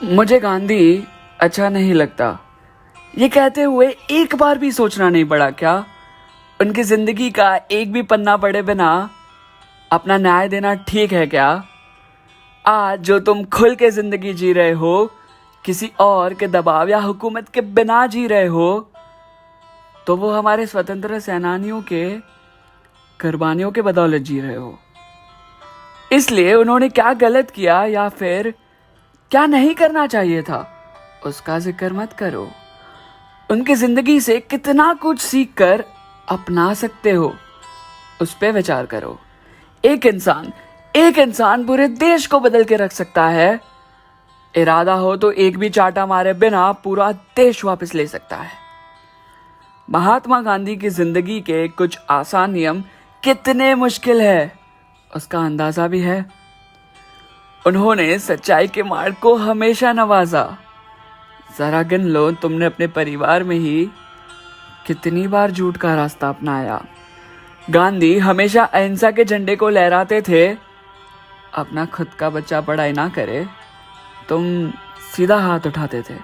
मुझे गांधी अच्छा नहीं लगता, ये कहते हुए एक बार भी सोचना नहीं पड़ा क्या? उनकी जिंदगी का एक भी पन्ना पढ़े बिना अपना न्याय देना ठीक है क्या? आज जो तुम खुल के जिंदगी जी रहे हो, किसी और के दबाव या हुकूमत के बिना जी रहे हो, तो वो हमारे स्वतंत्र सेनानियों के कुर्बानियों के बदौलत जी रहे हो। इसलिए उन्होंने क्या गलत किया या फिर क्या नहीं करना चाहिए था, उसका जिक्र मत करो। उनकी जिंदगी से कितना कुछ सीख कर अपना सकते हो, उस पे विचार करो। एक इंसान पूरे देश को बदल के रख सकता है। इरादा हो तो एक भी चाटा मारे बिना पूरा देश वापस ले सकता है। महात्मा गांधी की जिंदगी के कुछ आसान नियम कितने मुश्किल है, उसका अंदाजा भी है। उन्होंने सच्चाई के मार्ग को हमेशा नवाजा। जरा गिन लो, तुमने अपने परिवार में ही कितनी बार झूठ का रास्ता अपनाया। गांधी हमेशा अहिंसा के झंडे को लहराते थे। अपना खुद का बच्चा पढ़ाई ना करे, तुम सीधा हाथ उठाते थे।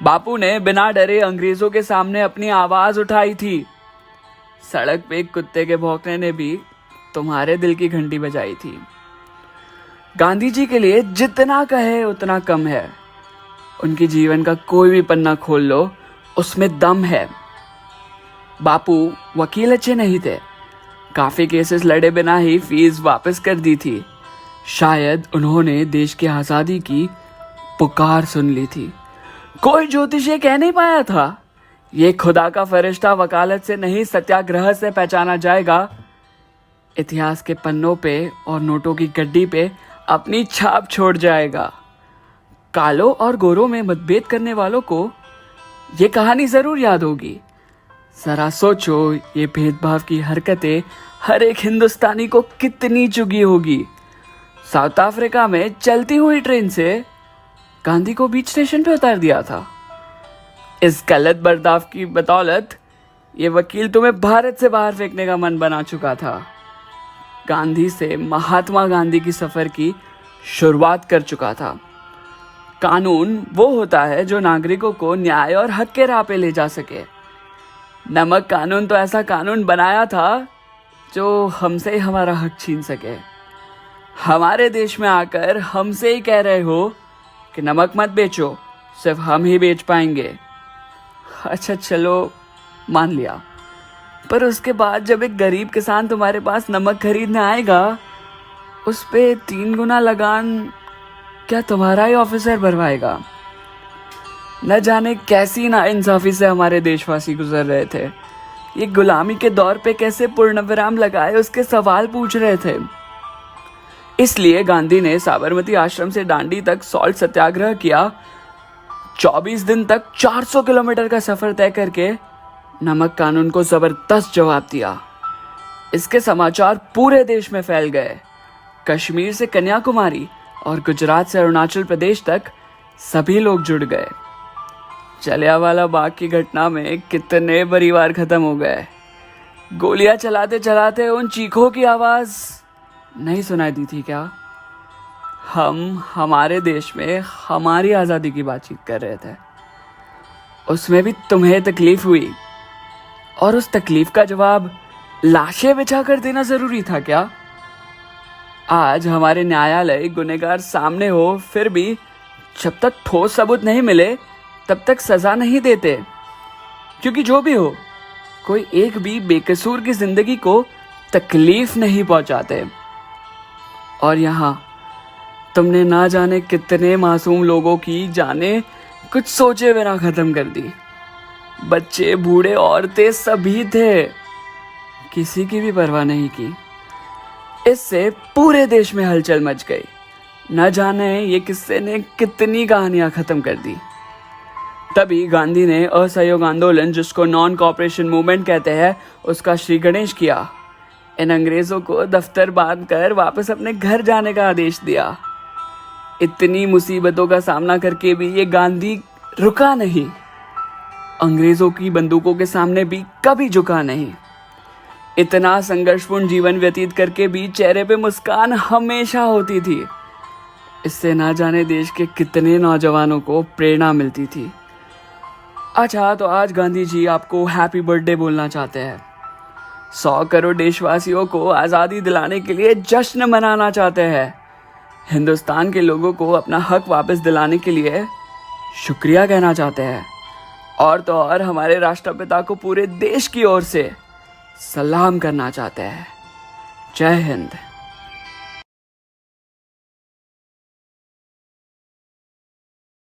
बापू ने बिना डरे अंग्रेजों के सामने अपनी आवाज उठाई थी। सड़क पे कुत्ते के भौंकने ने भी तुम्हारे दिल की घंटी बजाई थी। गांधी जी के लिए जितना कहे उतना कम है। उनकी जीवन का कोई भी पन्ना खोल लो, उसमें दम है। बापू वकील अच्छे नहीं थे, काफी केसेस लड़े बिना ही फीस वापस कर दी थी। शायद उन्होंने देश की आजादी की पुकार सुन ली थी। कोई ज्योतिष ये कह नहीं पाया था, ये खुदा का फरिश्ता वकालत से नहीं सत्याग्रह से पहचाना जाएगा। इतिहास के पन्नों पे और नोटों की गड्डी पे अपनी छाप छोड़ जाएगा। कालों और गोरों में मतभेद करने वालों को ये कहानी जरूर याद होगी। जरा सोचो, ये भेदभाव की हरकतें हर एक हिंदुस्तानी को कितनी चुगी होगी। साउथ अफ्रीका में चलती हुई ट्रेन से गांधी को बीच स्टेशन पे उतार दिया था। इस गलत बर्ताव की बदौलत ये वकील तुम्हें भारत से बाहर फेंकने का मन बना चुका था। गांधी से महात्मा गांधी की सफर की शुरुआत कर चुका था। कानून वो होता है जो नागरिकों को न्याय और हक के राह पे ले जा सके। नमक कानून तो ऐसा कानून बनाया था जो हमसे ही हमारा हक छीन सके। हमारे देश में आकर हमसे ही कह रहे हो कि नमक मत बेचो, सिर्फ हम ही बेच पाएंगे। अच्छा चलो, मान लिया, पर उसके बाद जब एक गरीब किसान तुम्हारे पास नमक खरीदने आएगा, उस पे 3 गुना लगान क्या तुम्हारा ही ऑफिसर भरवाएगा? न जाने कैसी नाइंसाफी से हमारे देशवासी गुजर रहे थे। ये गुलामी के दौर पे कैसे पूर्ण विराम लगाए, उसके सवाल पूछ रहे थे। इसलिए गांधी ने साबरमती आश्रम से दांडी तक सॉल्ट सत्याग्रह किया। 24 दिन तक 400 किलोमीटर का सफर तय करके नमक कानून को जबरदस्त जवाब दिया। इसके समाचार पूरे देश में फैल गए। कश्मीर से कन्याकुमारी और गुजरात से अरुणाचल प्रदेश तक सभी लोग जुड़ गए। जलियांवाला बाग की घटना में कितने परिवार खत्म हो गए। गोलियां चलाते चलाते उन चीखों की आवाज नहीं सुनाई दी थी क्या? हम हमारे देश में हमारी आजादी की बातचीत कर रहे थे, उसमें भी तुम्हें तकलीफ हुई, और उस तकलीफ का जवाब लाशें बिछा कर देना जरूरी था क्या? आज हमारे न्यायालय गुनहगार सामने हो, फिर भी जब तक ठोस सबूत नहीं मिले तब तक सजा नहीं देते। क्योंकि जो भी हो, कोई एक भी बेकसूर की जिंदगी को तकलीफ नहीं पहुंचाते। और यहाँ तुमने ना जाने कितने मासूम लोगों की जाने कुछ सोचे बिना खत्म कर दी। बच्चे, बूढ़े, औरतें सभी थे, किसी की भी परवाह नहीं की। इससे पूरे देश में हलचल मच गई। न जाने ये किस्से ने कितनी कहानियां खत्म कर दी। तभी गांधी ने असहयोग आंदोलन, जिसको नॉन कॉपरेशन मूवमेंट कहते हैं, उसका श्री गणेश किया। इन अंग्रेजों को दफ्तर बांध कर वापस अपने घर जाने का आदेश दिया। इतनी मुसीबतों का सामना करके भी ये गांधी रुका नहीं। अंग्रेजों की बंदूकों के सामने भी कभी झुका नहीं। इतना संघर्षपूर्ण जीवन व्यतीत करके भी चेहरे पे मुस्कान हमेशा होती थी। इससे ना जाने देश के कितने नौजवानों को प्रेरणा मिलती थी। अच्छा, तो आज गांधी जी आपको हैप्पी बर्थडे बोलना चाहते हैं। 100 करोड़ देशवासियों को आज़ादी दिलाने के लिए जश्न मनाना चाहते हैं। हिंदुस्तान के लोगों को अपना हक वापस दिलाने के लिए शुक्रिया कहना चाहते हैं। और तो और हमारे राष्ट्रपिता को पूरे देश की ओर से सलाम करना चाहते हैं। जय हिंद।